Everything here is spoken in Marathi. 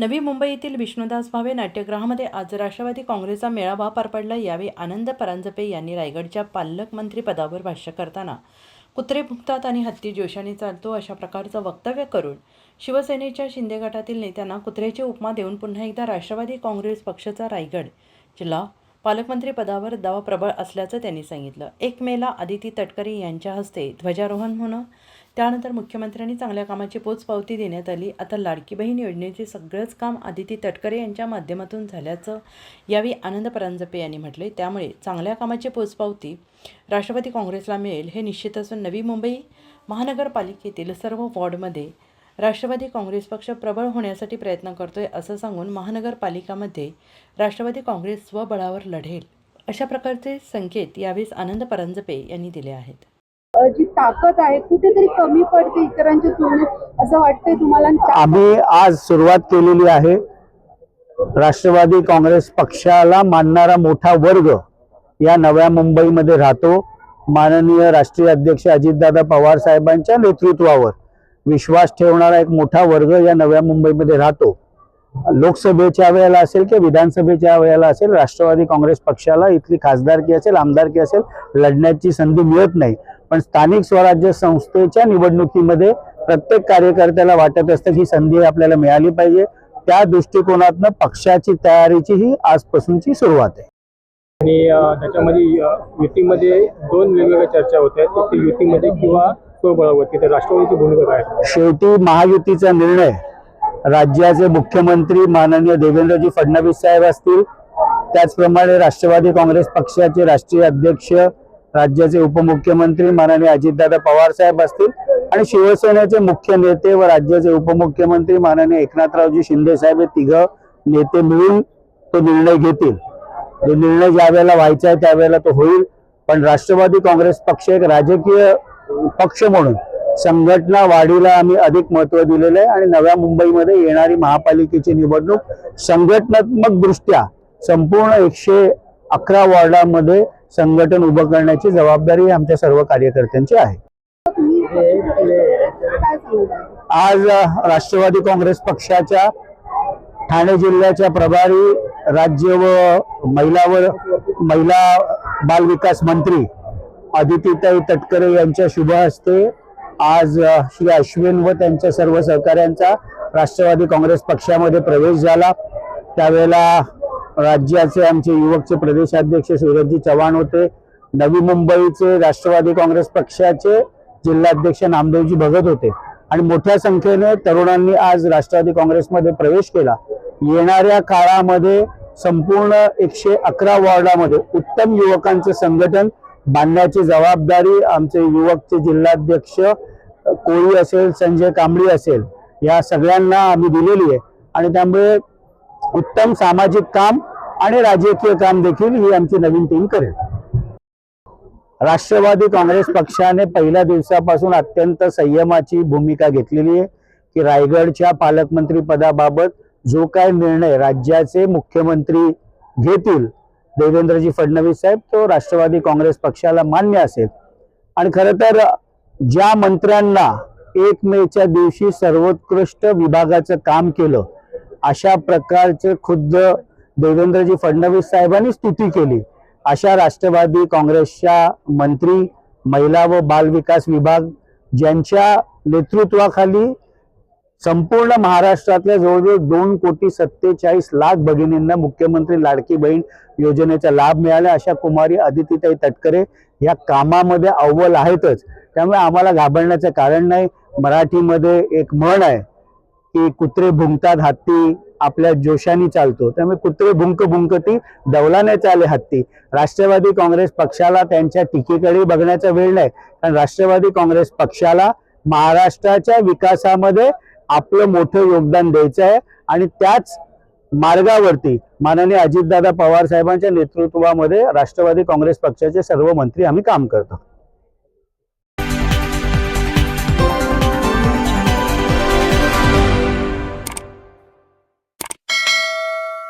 नवी मुंबई येथील विष्णुदास भावे नाट्यगृहामध्ये आज राष्ट्रवादी काँग्रेसचा मेळावा पार पडला। यावेळी आनंद परांजपे यांनी रायगडच्या पालकमंत्रीपदावर भाष्य करताना कुत्रे भुंकतात आणि हत्ती जोशाने चालतो अशा प्रकारचं वक्तव्य करून शिवसेनेच्या शिंदे गटातील नेत्यांना कुत्र्याची उपमा देऊन पुन्हा एकदा राष्ट्रवादी काँग्रेस पक्षाचा रायगड जिल्हा पालकमंत्रीपदावर दावा प्रबळ असल्याचं त्यांनी सांगितलं। 1 मेला आदिती तटकरे यांच्या हस्ते ध्वजारोहण होणं, त्यानंतर मुख्यमंत्र्यांनी चांगल्या कामाची पोचपावती देण्यात आली। आता लाडकी बहीण योजनेचे सगळंच काम आदिती तटकरे यांच्या माध्यमातून झाल्याचं यावेळी आनंद परांजपे यांनी म्हटले। त्यामुळे चांगल्या कामाची पोचपावती राष्ट्रवादी काँग्रेसला मिळेल हे निश्चित असून नवी मुंबई महानगरपालिकेतील सर्व वॉर्डमध्ये राष्ट्रवादी काँग्रेस पक्ष प्रबळ होण्यासाठी प्रयत्न करतोय असं सांगून महानगरपालिकामध्ये राष्ट्रवादी काँग्रेस स्वबळावर लढेल अशा प्रकारचे संकेत यावेळी आनंद परांजपे यांनी दिले आहेत। जी ताकद आहे कुठेतरी कमी पडते इतरांच्या तुलनेत असं वाटतंय तुम्हाला? आम्ही आज सुरुवात केलेली आहे। राष्ट्रवादी काँग्रेस पक्षाला मानणारा मोठा वर्ग या नव्या मुंबईमध्ये राहतो। माननीय राष्ट्रीय अध्यक्ष अजितदादा पवार साहेबांच्या नेतृत्वावर विश्वास ठेवणारा एक मोठा वर्ग या नव्या मुंबईमध्ये राहतो। लोकसभेच्या वेळेला असेल की विधानसभेच्या वेळेला असेल, राष्ट्रवादी काँग्रेस पक्षाला इथली खासदारकी असेल, आमदारकी असेल, लढण्याची संधी मिळत नाही। पण स्थानिक स्वराज्य संस्थेच्या निवडणुकीमध्ये प्रत्येक कार्यकर्त्याला वाटत असतं की संधी आपल्याला मिळाली पाहिजे। त्या दृष्टिकोनातून पक्षाची तयारीची ही आजपासूनची सुरुवात आहे। आणि त्याच्यामध्ये युतीमध्ये 2 वेगवेगळ्या चर्चा होत्या की युतीमध्ये किंवा स्वबळावरती तर राष्ट्रवादीची भूमिका काय? शेवटी महायुतीचा निर्णय राज्याचे मुख्यमंत्री माननीय देवेंद्रजी फडणवीस साहेब असतील, त्याचप्रमाणे राष्ट्रवादी काँग्रेस पक्षाचे राष्ट्रीय अध्यक्ष राज्याचे उपमुख्यमंत्री माननीय अजितदादा पवार साहेब असतील आणि शिवसेनेचे मुख्य नेते व राज्याचे उपमुख्यमंत्री माननीय एकनाथरावजी शिंदे साहेब हे तिघं नेते मिळून तो निर्णय घेतील। जो निर्णय ज्या वेळेला व्हायचा आहे त्यावेळेला तो होईल। पण राष्ट्रवादी काँग्रेस पक्ष एक राजकीय पक्ष म्हणून संघटना वाढीला आम्ही अधिक महत्त्व दिलेलं आहे आणि नव्या मुंबईमध्ये येणारी महापालिकेची निवडणूक संघटनात्मक दृष्ट्या संपूर्ण 111 वॉर्डामध्ये संघटन उभं करण्याची जबाबदारी आमच्या सर्व कार्यकर्त्यांची आहे। आज राष्ट्रवादी काँग्रेस पक्षाच्या ठाणे जिल्ह्याच्या प्रभारी राज्य व महिला बाल विकास मंत्री आदितीताई तटकरे यांच्या शुभ हस्ते आज श्री अश्विन व त्यांच्या सर्व सहकाऱ्यांचा राष्ट्रवादी काँग्रेस पक्षामध्ये प्रवेश झाला। त्यावेळेला राज्याचे आमचे युवकचे प्रदेशाध्यक्ष सूरजजी चव्हाण होते, नवी मुंबईचे राष्ट्रवादी काँग्रेस पक्षाचे जिल्हाध्यक्ष नामदेवजी भगत होते आणि मोठ्या संख्येने तरुणांनी आज राष्ट्रवादी काँग्रेसमध्ये प्रवेश केला। येणाऱ्या काळामध्ये संपूर्ण 111 वॉर्डामध्ये उत्तम युवकांचे संघटन बांधण्याची जबाबदारी आमचे युवकचे जिल्हाध्यक्ष कोळी असेल, संजय कांबळी असेल, या सगळ्यांना आम्ही दिलेली आहे आणि त्यामुळे उत्तम सामाजिक काम आणि राजकीय काम देखील ही आमची नवीन टीम करेल। राष्ट्रवादी काँग्रेस पक्षाने पहिल्या दिवसापासून अत्यंत संयमाची भूमिका घेतलेली आहे की रायगडच्या पालकमंत्री पदाबाबत जो काय निर्णय राज्याचे मुख्यमंत्री घेतील देवेंद्रजी फडणवीस साहेब, तो राष्ट्रवादी काँग्रेस पक्षाला मान्य असेल। आणि खरं तर ज्या मंत्र्यांना 1 मेच्या दिवशी सर्वोत्कृष्ट विभागाचं काम केलं अशा प्रकारचे खुद्द देवेंद्रजी फडणवीस साहेबांनी स्तुती केली अशा राष्ट्रवादी काँग्रेसच्या मंत्री महिला व बाल विकास विभाग ज्यांच्या नेतृत्वाखाली संपूर्ण महाराष्ट्रातल्या जवळजवळ 2,47,00,000 भगिनींना मुख्यमंत्री लाडकी बहीण योजनेचा लाभ मिळाला अशा कुमारी आदितीताई तटकरे या कामामध्ये अव्वल आहेतच। त्यामुळे आम्हाला घाबरण्याचं कारण नाही। मराठीमध्ये एक म्हण आहे की कुत्रे भुंकतात, हत्ती आपल्या जोशाने चालतो। त्यामुळे कुत्रे भुंक भुंकती, डौलाने चाले हत्ती। राष्ट्रवादी काँग्रेस पक्षाला त्यांच्या टीकेकडे बघण्याचा वेळ नाही, कारण राष्ट्रवादी काँग्रेस पक्षाला महाराष्ट्राच्या विकासामध्ये आपलं मोठं योगदान द्यायचं आहे आणि त्याच मार्गावरती माननीय अजितदादा पवार साहेबांच्या नेतृत्वामध्ये राष्ट्रवादी काँग्रेस पक्षाचे सर्व मंत्री आम्ही काम करतो।